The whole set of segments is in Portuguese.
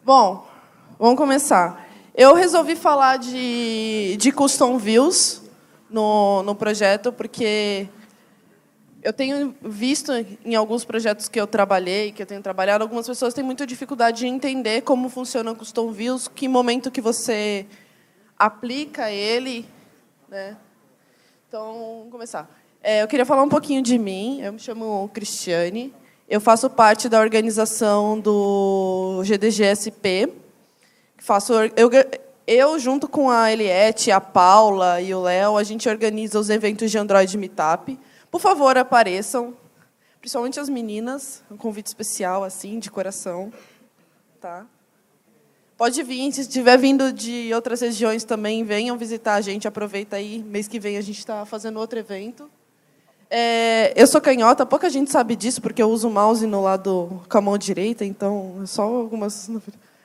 Bom, vamos começar. Eu resolvi falar de custom views no projeto, porque eu tenho visto em alguns projetos que eu trabalhei, que eu tenho trabalhado, algumas pessoas têm muita dificuldade de entender como funciona o custom views, que momento que você aplica ele, né? Então, vamos começar. Eu queria falar um pouquinho de mim. Eu me chamo Cristiane. Eu faço parte da organização do GDGSP. Eu, junto com a Eliette, a Paula e o Léo, a gente organiza os eventos de Android Meetup. Por favor, apareçam, principalmente as meninas. Um convite especial, assim, de coração. Tá? Pode vir, se estiver vindo de outras regiões também, venham visitar a gente, aproveita aí. Mês que vem a gente está fazendo outro evento. Eu sou canhota, pouca gente sabe disso, porque eu uso o mouse no lado com a mão direita, então só algumas...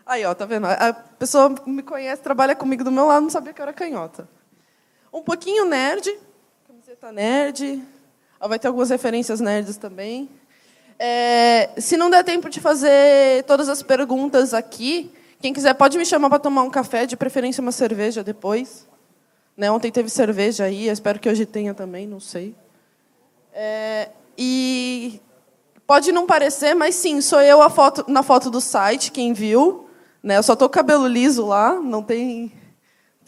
Aí, ó, tá vendo? A pessoa me conhece, trabalha comigo do meu lado, não sabia que eu era canhota. Um pouquinho nerd, camiseta nerd, vai ter algumas referências nerds também. Se não der tempo de fazer todas as perguntas aqui, quem quiser pode me chamar para tomar um café, de preferência uma cerveja depois. Né? Ontem teve cerveja aí, eu espero que hoje tenha também, não sei. E pode não parecer, mas sim, sou eu na foto do site, quem viu. Né? Eu só estou com o cabelo liso lá, não tem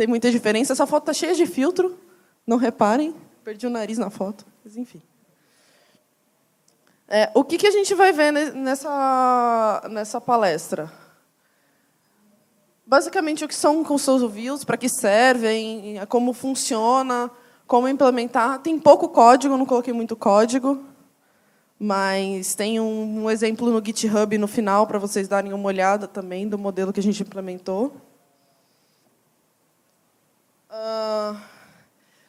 muita diferença. Essa foto está cheia de filtro, não reparem. Perdi o nariz na foto, mas enfim. O que a gente vai ver nessa palestra? Basicamente, o que são custom views, para que servem, como funciona, como implementar. Tem pouco código, não coloquei muito código, mas tem um exemplo no GitHub no final, para vocês darem uma olhada também do modelo que a gente implementou.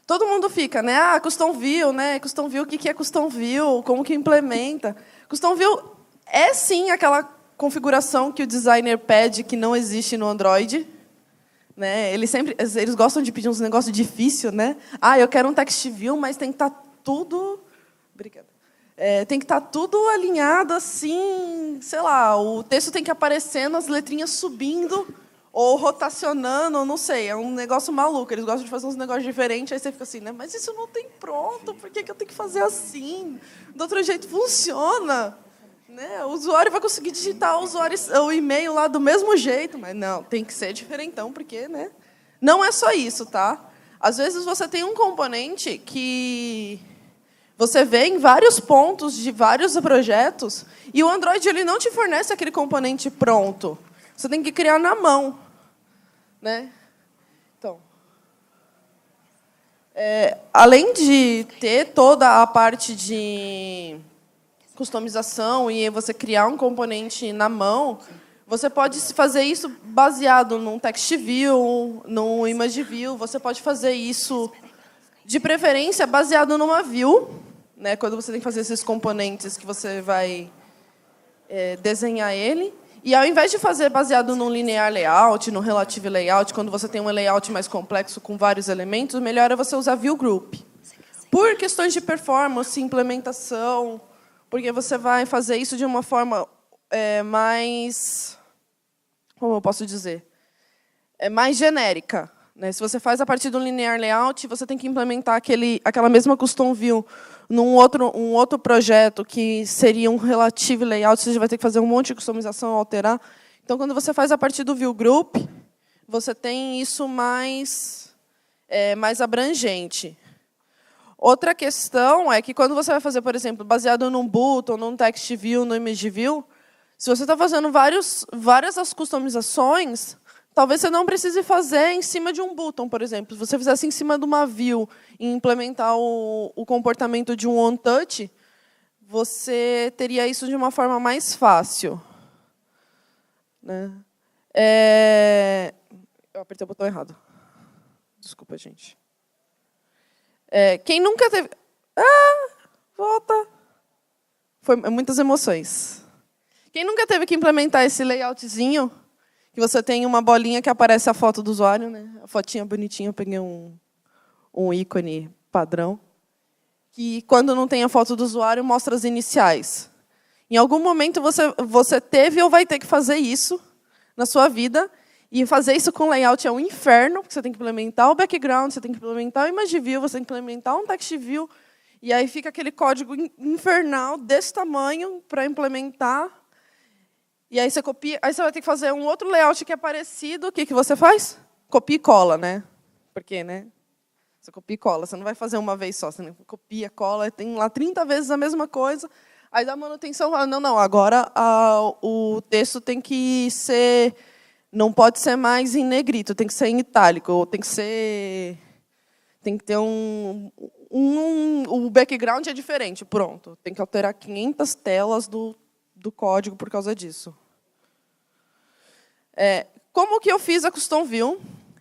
Todo mundo fica, né? Custom view, né? Custom view, o que é custom view? Como que implementa? Custom view é, sim, aquela configuração que o designer pede que não existe no Android. Né? Eles gostam de pedir uns negócios difíceis, né? Eu quero um text view, mas tem que estar tudo... Obrigada. Tem que estar tudo alinhado assim, sei lá, o texto tem que aparecendo, as letrinhas subindo ou rotacionando, ou não sei, é um negócio maluco. Eles gostam de fazer uns negócios diferentes, aí você fica assim, né? Mas isso não tem pronto, por que eu tenho que fazer assim? Do outro jeito funciona. Né? O usuário vai conseguir digitar o e-mail lá do mesmo jeito, mas não, tem que ser diferentão, porque, né? Não é só isso, tá? Às vezes você tem um componente que você vê em vários pontos de vários projetos e o Android ele não te fornece aquele componente pronto. Você tem que criar na mão, né? Então, além de ter toda a parte de customização e você criar um componente na mão, você pode fazer isso baseado num text view, num image view. Você pode fazer isso, de preferência, baseado numa view, né, quando você tem que fazer esses componentes que você vai desenhar ele. E, ao invés de fazer baseado num linear layout, no relative layout, quando você tem um layout mais complexo com vários elementos, o melhor é você usar view group. Por questões de performance, implementação, porque você vai fazer isso de uma forma mais... Como eu posso dizer? Mais genérica. Né? Se você faz a partir do linear layout, você tem que implementar aquela mesma custom view num outro projeto, que seria um relative layout, você vai ter que fazer um monte de customização, alterar. Então, quando você faz a partir do view group, você tem isso mais abrangente. Outra questão é que, quando você vai fazer, por exemplo, baseado num button, num text view, no image view, se você está fazendo várias das customizações, talvez você não precise fazer em cima de um button, por exemplo. Se você fizesse em cima de uma view e implementar o comportamento de um on-touch, você teria isso de uma forma mais fácil. Né? Eu apertei o botão errado. Desculpa, gente. Quem nunca teve... Volta. Foi muitas emoções. Quem nunca teve que implementar esse layoutzinho, que você tem uma bolinha que aparece a foto do usuário, né? A fotinha bonitinha, eu peguei um ícone padrão, que, quando não tem a foto do usuário, mostra as iniciais. Em algum momento, você teve ou vai ter que fazer isso na sua vida. E fazer isso com layout é um inferno, porque você tem que implementar o background, você tem que implementar o image view, você tem que implementar um text view. E aí fica aquele código infernal desse tamanho para implementar. E aí você copia, aí você vai ter que fazer um outro layout que é parecido. O que você faz? Copia e cola, né? Porque, né? Você copia e cola, você não vai fazer uma vez só, você copia, cola, tem lá 30 vezes a mesma coisa. Aí dá manutenção, fala, não, agora o texto tem que ser, não pode ser mais em negrito, tem que ser em itálico, tem que ter o background é diferente, pronto. Tem que alterar 500 telas do código por causa disso. Como que eu fiz a Custom View?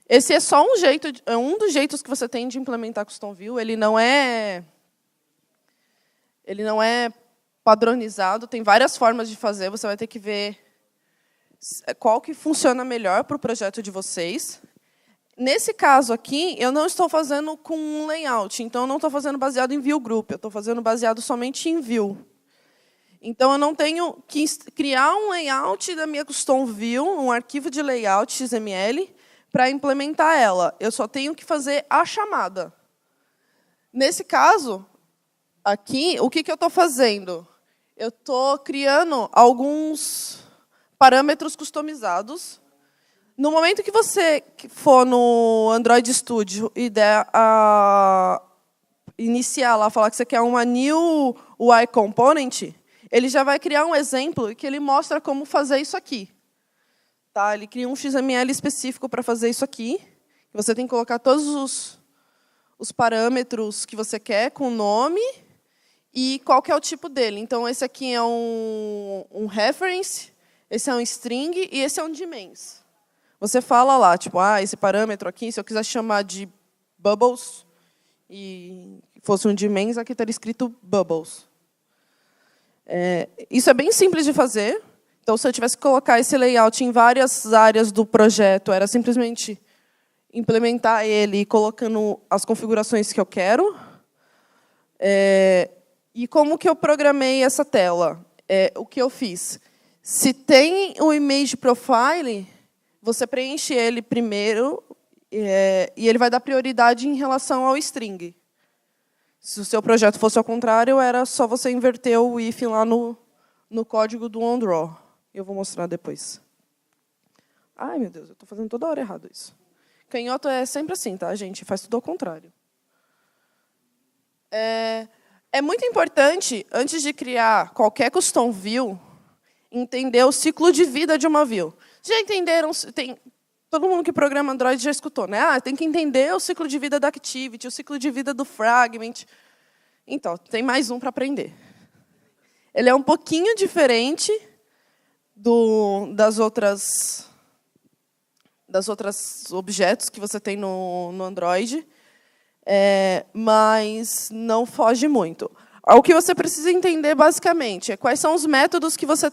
Esse é só um dos jeitos que você tem de implementar Custom View. Ele não é padronizado, tem várias formas de fazer, você vai ter que ver qual que funciona melhor para o projeto de vocês. Nesse caso aqui, eu não estou fazendo com um layout, então eu não estou fazendo baseado em view group, eu estou fazendo baseado somente em view. Então, eu não tenho que criar um layout da minha Custom View, um arquivo de layout XML, para implementar ela. Eu só tenho que fazer a chamada. Nesse caso, aqui, o que eu estou fazendo? Eu estou criando alguns parâmetros customizados. No momento que você for no Android Studio e der iniciar lá, falar que você quer uma new UI component, ele já vai criar um exemplo que ele mostra como fazer isso aqui. Tá? Ele cria um XML específico para fazer isso aqui. Você tem que colocar todos os parâmetros que você quer, com o nome e qual que é o tipo dele. Então, esse aqui é um reference, esse é um string e esse é um dimens. Você fala lá, tipo, esse parâmetro aqui, se eu quiser chamar de bubbles e fosse um dimens, aqui estaria escrito bubbles. Isso é bem simples de fazer. Então, se eu tivesse que colocar esse layout em várias áreas do projeto, era simplesmente implementar ele colocando as configurações que eu quero. E como que eu programei essa tela? O que eu fiz? Se tem o image profile, você preenche ele primeiro e ele vai dar prioridade em relação ao string. Se o seu projeto fosse ao contrário, era só você inverter o if lá no código do OnDraw. Eu vou mostrar depois. Ai, meu Deus, eu estou fazendo toda hora errado isso. Canhoto é sempre assim, tá, gente? Faz tudo ao contrário. É muito importante, antes de criar qualquer custom view, entender o ciclo de vida de uma view. Já entenderam? Todo mundo que programa Android já escutou, né? Tem que entender o ciclo de vida da Activity, o ciclo de vida do Fragment. Então, tem mais um para aprender. Ele é um pouquinho diferente das outras objetos que você tem no Android, mas não foge muito. O que você precisa entender, basicamente, é quais são os métodos que você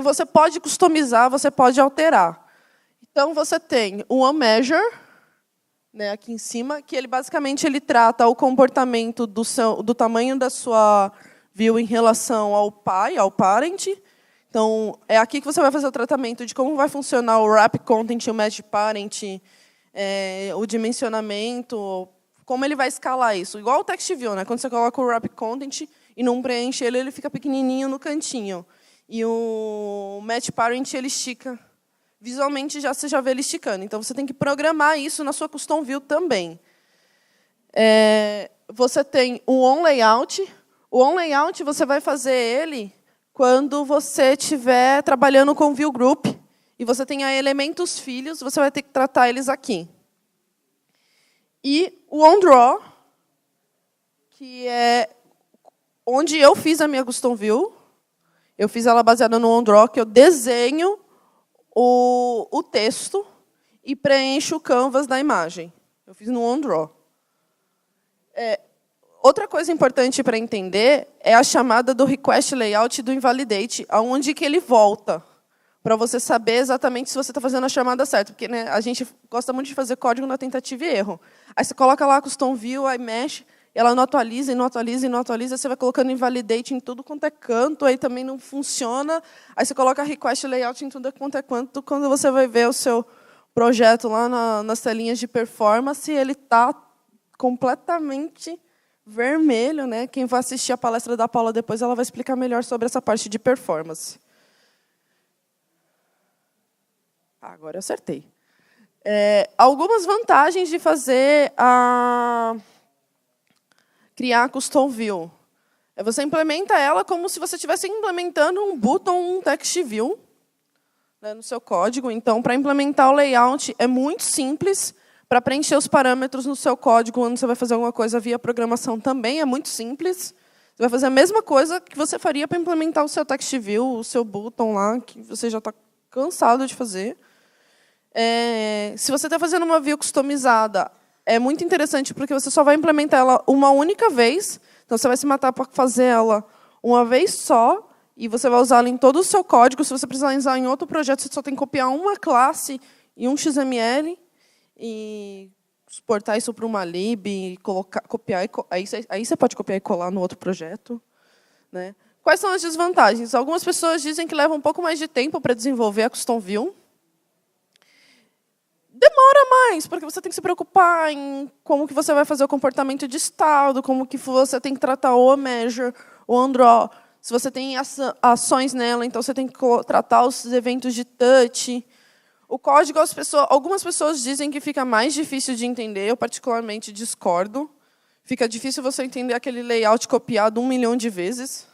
você pode customizar, você pode alterar. Então, você tem o onMeasure, né, aqui em cima, que ele basicamente trata o comportamento do tamanho da sua view em relação ao pai, ao parent. Então, é aqui que você vai fazer o tratamento de como vai funcionar o wrap content, o match parent, o dimensionamento, como ele vai escalar isso. Igual o text view, né? Quando você coloca o wrap content e não preenche ele fica pequenininho no cantinho. E o match parent, ele estica. Visualmente, você já vê ele esticando. Então, você tem que programar isso na sua custom view também. Você tem o onLayout. O onLayout, você vai fazer ele quando você estiver trabalhando com view group e você tem elementos filhos, você vai ter que tratar eles aqui. E o onDraw, que é onde eu fiz a minha custom view. Eu fiz ela baseada no OnDraw, que eu desenho o texto e preencho o canvas da imagem. Eu fiz no OnDraw. Outra coisa importante para entender é a chamada do request layout e do invalidate, aonde que ele volta, para você saber exatamente se você está fazendo a chamada certa. Porque, né, a gente gosta muito de fazer código na tentativa e erro. Aí você coloca lá a custom view, aí mexe, ela não atualiza, e não atualiza, e não atualiza, você vai colocando invalidate em tudo quanto é canto, aí também não funciona, aí você coloca request layout em tudo quanto é canto, quando você vai ver o seu projeto lá nas telinhas de performance, ele está completamente vermelho, né? Quem vai assistir a palestra da Paula depois, ela vai explicar melhor sobre essa parte de performance. Agora eu acertei. Algumas vantagens de fazer criar a custom view. Você implementa ela como se você estivesse implementando um button, um text view, né, no seu código. Então, para implementar o layout, é muito simples. Para preencher os parâmetros no seu código, quando você vai fazer alguma coisa via programação, também é muito simples. Você vai fazer a mesma coisa que você faria para implementar o seu text view, o seu button lá, que você já está cansado de fazer. Se você está fazendo uma view customizada, é muito interessante, porque você só vai implementar ela uma única vez. Então, você vai se matar para fazer ela uma vez só, e você vai usar ela em todo o seu código. Se você precisar usar em outro projeto, você só tem que copiar uma classe e um XML, e exportar isso para uma lib, copiar, aí você pode copiar e colar no outro projeto, né? Quais são as desvantagens? Algumas pessoas dizem que leva um pouco mais de tempo para desenvolver a custom view. Demora mais, porque você tem que se preocupar em como que você vai fazer o comportamento de estado, como que você tem que tratar o measure, o undraw. Se você tem ações nela, então você tem que tratar os eventos de touch. O código, algumas pessoas dizem que fica mais difícil de entender, eu particularmente discordo. Fica difícil você entender aquele layout copiado 1 milhão de vezes,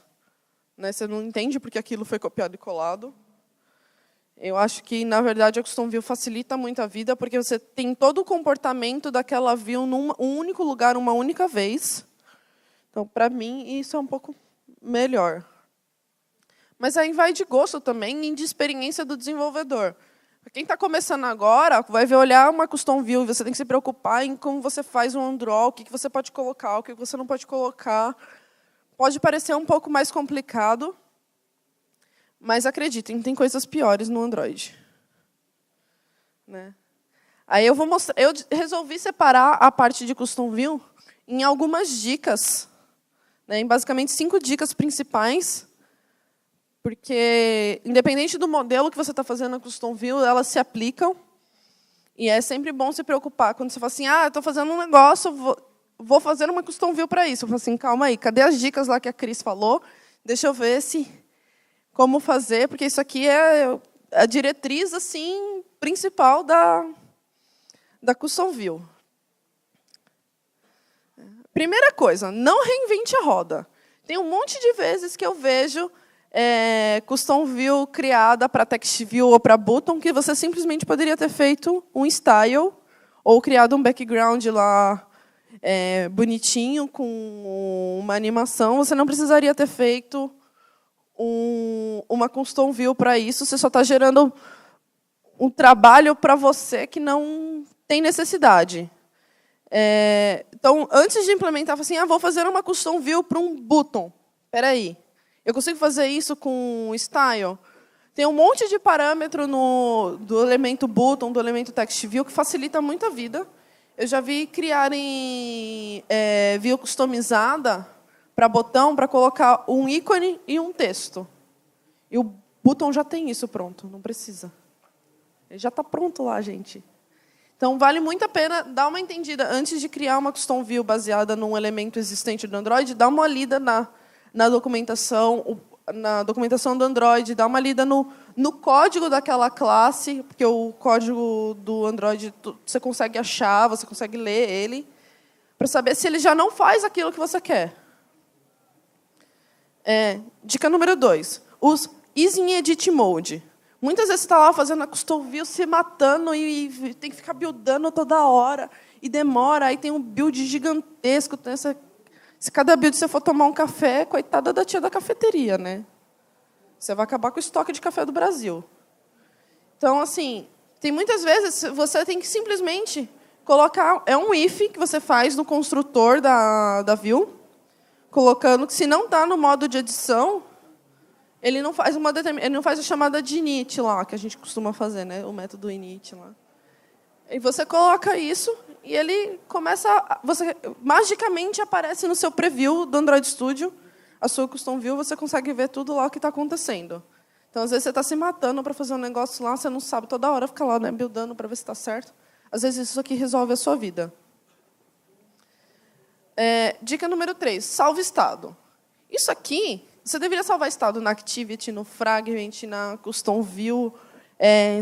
né? Você não entende porque aquilo foi copiado e colado. Eu acho que, na verdade, a custom view facilita muito a vida, porque você tem todo o comportamento daquela view num único lugar, uma única vez. Então, para mim, isso é um pouco melhor. Mas aí vai de gosto também e de experiência do desenvolvedor. Quem está começando agora vai olhar uma custom view e você tem que se preocupar em como você faz um undraw, o que você pode colocar, o que você não pode colocar. Pode parecer um pouco mais complicado, mas acreditem, tem coisas piores no Android. Né? Aí eu vou mostrar. Eu resolvi separar a parte de custom view em algumas dicas, né, em basicamente 5 dicas principais. Porque, independente do modelo que você está fazendo na custom view, elas se aplicam. E é sempre bom se preocupar. Quando você fala assim, estou fazendo um negócio, vou fazer uma custom view para isso. Eu falo assim, calma aí, cadê as dicas lá que a Cris falou? Deixa eu ver como fazer, porque isso aqui é a diretriz assim, principal da custom view. Primeira coisa, não reinvente a roda. Tem um monte de vezes que eu vejo custom view criada para text view ou para button, que você simplesmente poderia ter feito um style ou criado um background lá bonitinho com uma animação. Você não precisaria ter feito uma custom view para isso. Você só está gerando um trabalho para você que não tem necessidade. Então, antes de implementar, assim, vou fazer uma custom view para um button. Espera aí. Eu consigo fazer isso com style? Tem um monte de parâmetro do elemento button, do elemento text view, que facilita muito a vida. Eu já vi criarem view customizada para botão, para colocar um ícone e um texto. E o button já tem isso pronto, não precisa. Ele já está pronto lá, gente. Então, vale muito a pena dar uma entendida. Antes de criar uma custom view baseada num elemento existente do Android, dá uma lida na documentação do Android, dá uma lida no código daquela classe, porque o código do Android você consegue achar, você consegue ler ele, para saber se ele já não faz aquilo que você quer. Dica número 2. Use in Edit Mode. Muitas vezes você está lá fazendo a custom view, se matando e tem que ficar buildando toda hora, e demora, aí tem um build gigantesco, se cada build você for tomar um café, coitada da tia da cafeteria, né? Você vai acabar com o estoque de café do Brasil. Então, assim, tem muitas vezes você tem que simplesmente colocar... É um if que você faz no construtor da view, colocando que se não está no modo de edição, ele não faz a chamada de init lá, que a gente costuma fazer, né? O método init lá. E você coloca isso e ele começa... Você magicamente aparece no seu preview do Android Studio, a sua Custom View, você consegue ver tudo lá o que está acontecendo. Então, às vezes, você está se matando para fazer um negócio lá, você não sabe, toda hora fica lá, né, buildando para ver se está certo. Às vezes, isso aqui resolve a sua vida. Dica número 3, salve estado. Isso aqui, você deveria salvar estado na Activity, no Fragment, na Custom View,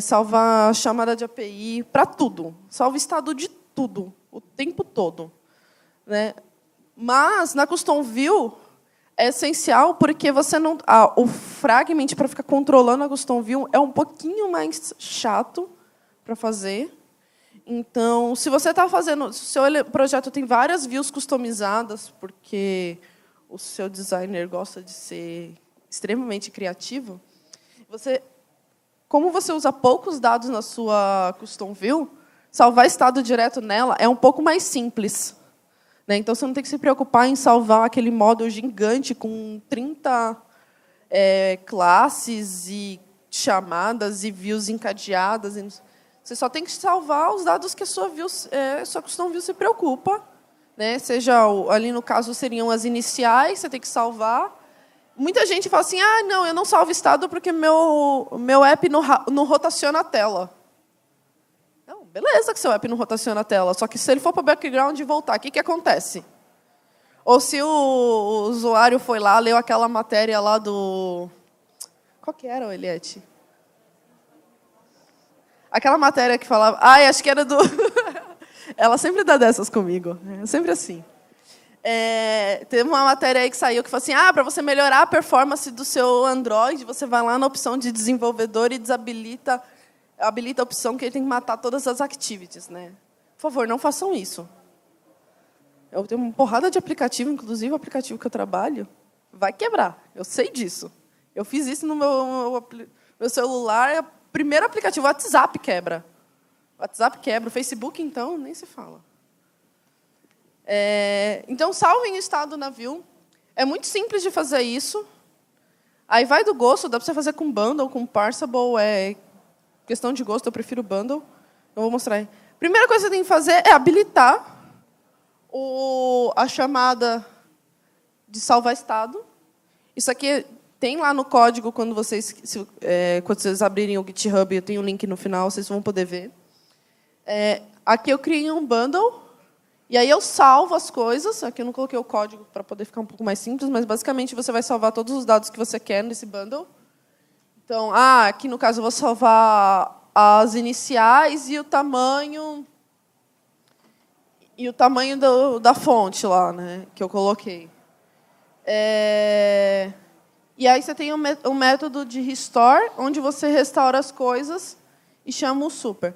salvar chamada de API, para tudo. Salva estado de tudo, o tempo todo. Né? Mas, na Custom View, é essencial porque você não, o Fragment, para ficar controlando a Custom View, é um pouquinho mais chato para fazer. Então, se você está fazendo... Se o seu projeto tem várias views customizadas, porque o seu designer gosta de ser extremamente criativo, como você usa poucos dados na sua Custom View, salvar estado direto nela é um pouco mais simples. Né? Então, você não tem que se preocupar em salvar aquele módulo gigante com 30 classes e chamadas e views encadeadas. Você só tem que salvar os dados que a sua Custom View se preocupa. Né? Seja, ali no caso, seriam as iniciais, você tem que salvar. Muita gente fala assim, não, eu não salvo estado porque meu app não rotaciona a tela. Não, beleza que seu app não rotaciona a tela, só que se ele for para o background e voltar, o que acontece? Ou se o usuário foi lá, leu aquela matéria lá do... Qual que era, Eliette? Aquela matéria que falava... acho que era do... Ela sempre dá dessas comigo. É sempre assim. Teve uma matéria aí que saiu que falou assim, para você melhorar a performance do seu Android, você vai lá na opção de desenvolvedor e habilita a opção que ele tem que matar todas as activities. Né? Por favor, não façam isso. Eu tenho uma porrada de aplicativo, inclusive o aplicativo que eu trabalho, vai quebrar. Eu sei disso. Eu fiz isso no meu celular. O primeiro aplicativo, o WhatsApp, quebra. O WhatsApp quebra. O Facebook, então, nem se fala. Então, salvem o estado na view. É muito simples de fazer isso. Aí vai do gosto, dá para você fazer com bundle, com parsable. É questão de gosto, eu prefiro bundle. Eu vou mostrar aí. Primeira coisa que você tem que fazer é habilitar a chamada de salvar estado. Isso aqui tem lá no código, quando vocês abrirem o GitHub, eu tenho um link no final, vocês vão poder ver. Aqui eu criei um bundle, e aí eu salvo as coisas. Aqui eu não coloquei o código para poder ficar um pouco mais simples, mas, basicamente, você vai salvar todos os dados que você quer nesse bundle. Então, aqui, no caso, eu vou salvar as iniciais e o tamanho... da fonte lá, né, que eu coloquei. E aí você tem um método de restore, onde você restaura as coisas e chama o super.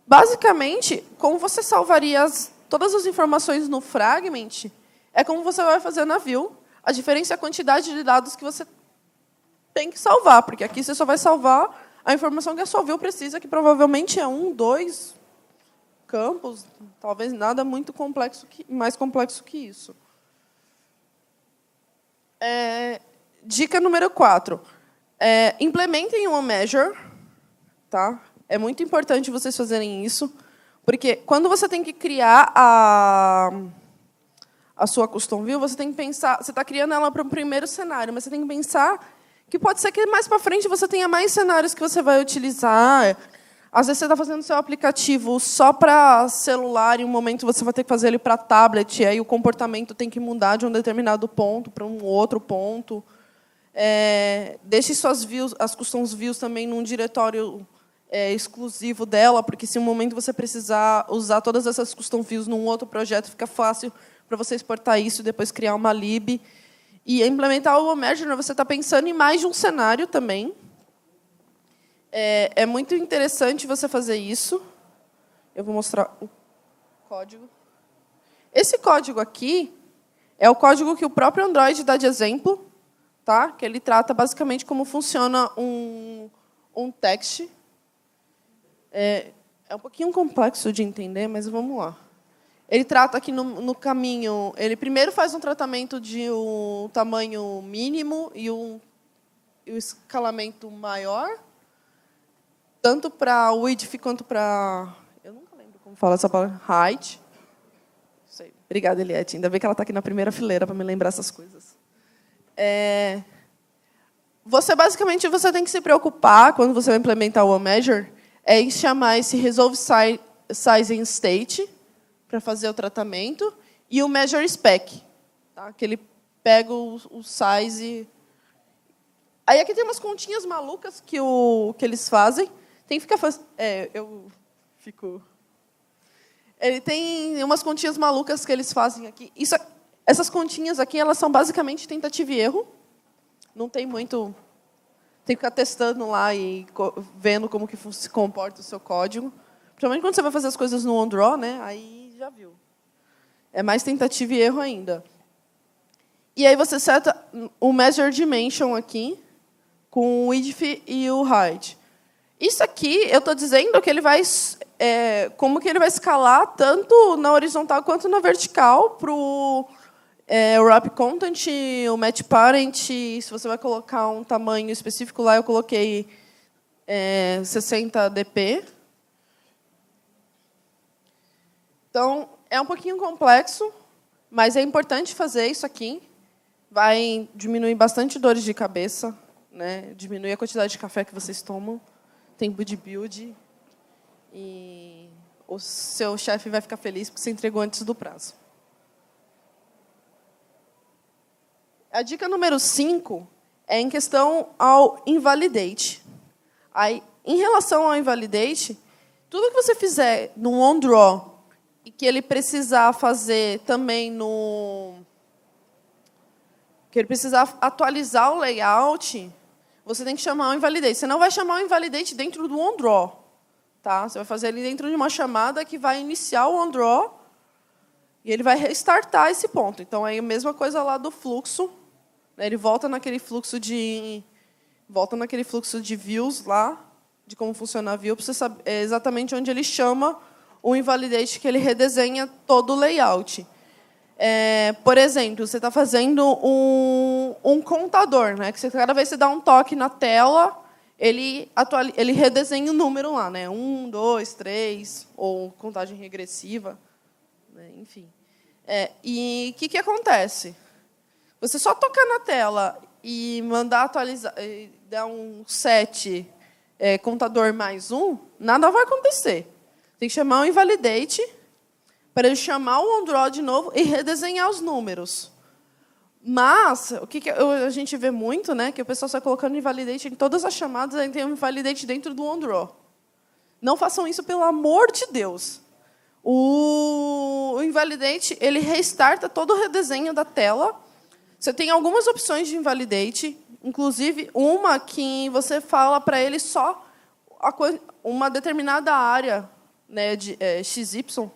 Basicamente, como você salvaria todas as informações no Fragment, é como você vai fazer na View. A diferença é a quantidade de dados que você tem que salvar, porque aqui você só vai salvar a informação que a sua View precisa, que provavelmente é 1, 2... campos, talvez nada muito mais complexo que isso. Dica número 4. Implementem uma measure. Tá? É muito importante vocês fazerem isso, porque quando você tem que criar a sua Custom View, você tem que pensar... Você está criando ela para o primeiro cenário, mas você tem que pensar que pode ser que mais para frente você tenha mais cenários que você vai utilizar. Às vezes, você está fazendo seu aplicativo só para celular, e um momento você vai ter que fazer ele para tablet, e aí o comportamento tem que mudar de um determinado ponto para um outro ponto. Deixe suas views, as custom views também num diretório exclusivo dela, porque se um momento você precisar usar todas essas custom views num outro projeto, fica fácil para você exportar isso e depois criar uma lib. E implementar o Merger, você está pensando em mais de um cenário também. É muito interessante você fazer isso. Eu vou mostrar o código. Esse código aqui é o código que o próprio Android dá de exemplo, tá? Que ele trata basicamente como funciona um text. É um pouquinho complexo de entender, mas vamos lá. Ele trata aqui no caminho... Ele primeiro faz um tratamento de um tamanho mínimo e o escalamento maior, tanto para width quanto para... Eu nunca lembro como fala essa palavra. Height. Obrigada, Eliette. Ainda bem que ela está aqui na primeira fileira para me lembrar essas coisas. Basicamente, você tem que se preocupar, quando você vai implementar o OneMeasure, em chamar esse Resolve Size and State para fazer o tratamento e o Measure Spec, tá? Que ele pega o size. Aí aqui tem umas continhas malucas que eles fazem. Tem que ficar eu fico. Ele tem umas continhas malucas que eles fazem aqui. Essas continhas aqui, elas são basicamente tentativa e erro. Não tem muito. Tem que ficar testando lá e vendo como que se comporta o seu código. Principalmente quando você vai fazer as coisas no OnDraw, né? Aí já viu. É mais tentativa e erro ainda. E aí você seta o Measure Dimension aqui, com o width e o height. Isso aqui, eu estou dizendo que ele vai, como que ele vai escalar tanto na horizontal quanto na vertical para o wrap content, o match parent. Se você vai colocar um tamanho específico lá, eu coloquei 60 dp. Então, é um pouquinho complexo, mas é importante fazer isso aqui. Vai diminuir bastante dores de cabeça, né? Diminuir a quantidade de café que vocês tomam, tempo de build, e o seu chefe vai ficar feliz porque você entregou antes do prazo. A dica número 5 é em questão ao invalidate. Aí, em relação ao invalidate, tudo que você fizer no OnDraw e que ele precisar fazer também que ele precisar atualizar o layout, você tem que chamar o invalidate. Você não vai chamar o invalidate dentro do OnDraw, tá? Você vai fazer ele dentro de uma chamada que vai iniciar o OnDraw e ele vai restartar esse ponto. Então, é a mesma coisa lá do fluxo, né? Ele volta naquele fluxo de views lá, de como funciona a view, para você saber exatamente onde ele chama o invalidate, que ele redesenha todo o layout. Por exemplo, você está fazendo um contador, né? Que cada vez que você dá um toque na tela, ele redesenha o número lá, né? 1, 2, 3, ou contagem regressiva, né? Enfim. E o que acontece? Você só tocar na tela e mandar atualizar, dar um set, contador mais 1, nada vai acontecer. Tem que chamar o invalidate para ele chamar o OnDraw de novo e redesenhar os números. Mas, o que a gente vê muito, né, que o pessoal está colocando invalidate em todas as chamadas, aí tem um invalidate dentro do OnDraw. Não façam isso, pelo amor de Deus. O invalidate, ele restarta todo o redesenho da tela. Você tem algumas opções de invalidate, inclusive uma que você fala para ele só uma determinada área, né, de XY,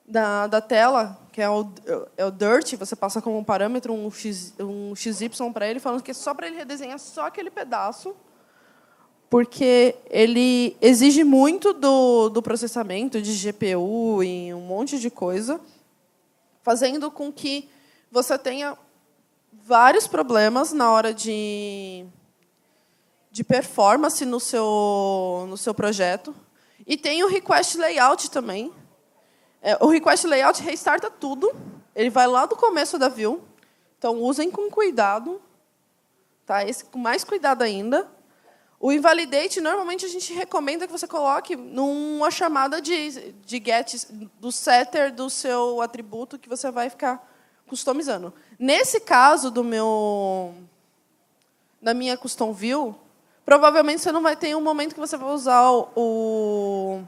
da tela, que é o dirt, você passa como um parâmetro um XY para ele, falando que é só para ele redesenhar só aquele pedaço, porque ele exige muito do processamento de GPU e um monte de coisa, fazendo com que você tenha vários problemas na hora de performance no seu projeto. E tem o request layout também. O request layout restarta tudo. Ele vai lá do começo da view. Então, usem com cuidado. Tá? Esse com mais cuidado ainda. O invalidate, normalmente, a gente recomenda que você coloque numa chamada de get do setter do seu atributo que você vai ficar customizando. Nesse caso da minha custom view, provavelmente você não vai ter um momento que você vai usar o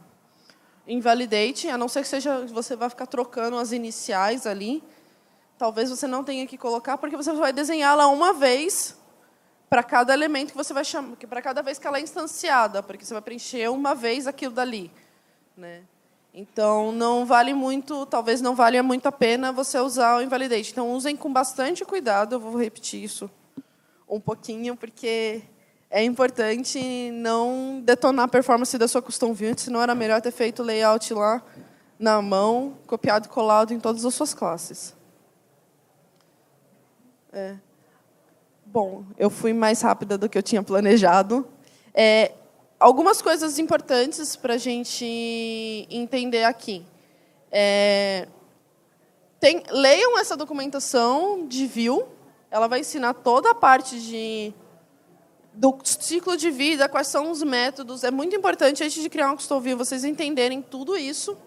invalidate, a não ser que você vai ficar trocando as iniciais ali. Talvez você não tenha que colocar, porque você vai desenhar ela uma vez para cada elemento que você vai chamar, para cada vez que ela é instanciada, porque você vai preencher uma vez aquilo dali, né? Então, não vale muito, talvez não valha muito a pena você usar o invalidate. Então, usem com bastante cuidado. Eu vou repetir isso um pouquinho, porque é importante não detonar a performance da sua custom view, senão era melhor ter feito o layout lá na mão, copiado e colado em todas as suas classes. Bom, eu fui mais rápida do que eu tinha planejado. Algumas coisas importantes para a gente entender aqui. Leiam essa documentação de Vue. Ela vai ensinar toda a parte do ciclo de vida, quais são os métodos. É muito importante, antes de criar uma Custom View, vocês entenderem tudo isso.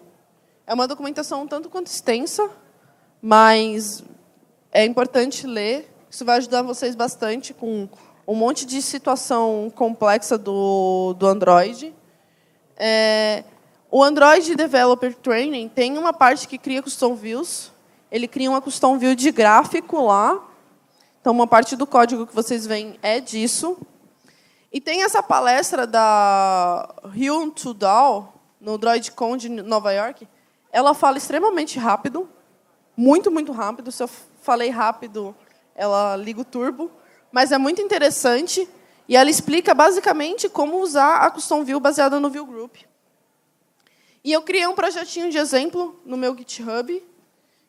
É uma documentação um tanto quanto extensa, mas é importante ler. Isso vai ajudar vocês bastante com um monte de situação complexa do Android. O Android Developer Training tem uma parte que cria Custom Views. Ele cria uma Custom View de gráfico lá. Então, uma parte do código que vocês veem é disso. E tem essa palestra da Hyun Tudal, no DroidCon de Nova York. Ela fala extremamente rápido, muito, muito rápido. Se eu falei rápido, ela liga o turbo. Mas é muito interessante. E ela explica, basicamente, como usar a Custom View baseada no View Group. E eu criei um projetinho de exemplo no meu GitHub,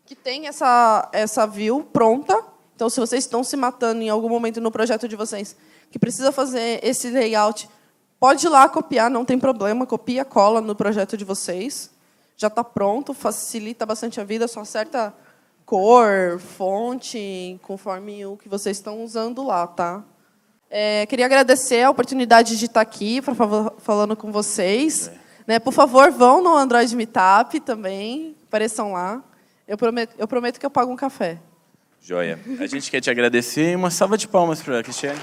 que tem essa view pronta. Então, se vocês estão se matando em algum momento no projeto de vocês, que precisa fazer esse layout, pode ir lá copiar, não tem problema. Copia, cola no projeto de vocês. Já está pronto, facilita bastante a vida, só acerta cor, fonte, conforme o que vocês estão usando lá, tá? Queria agradecer a oportunidade de estar aqui falando com vocês. Por favor, vão no Android Meetup também, apareçam lá. Eu prometo que eu pago um café. Joia. A gente quer te agradecer e uma salva de palmas para a Cristiane.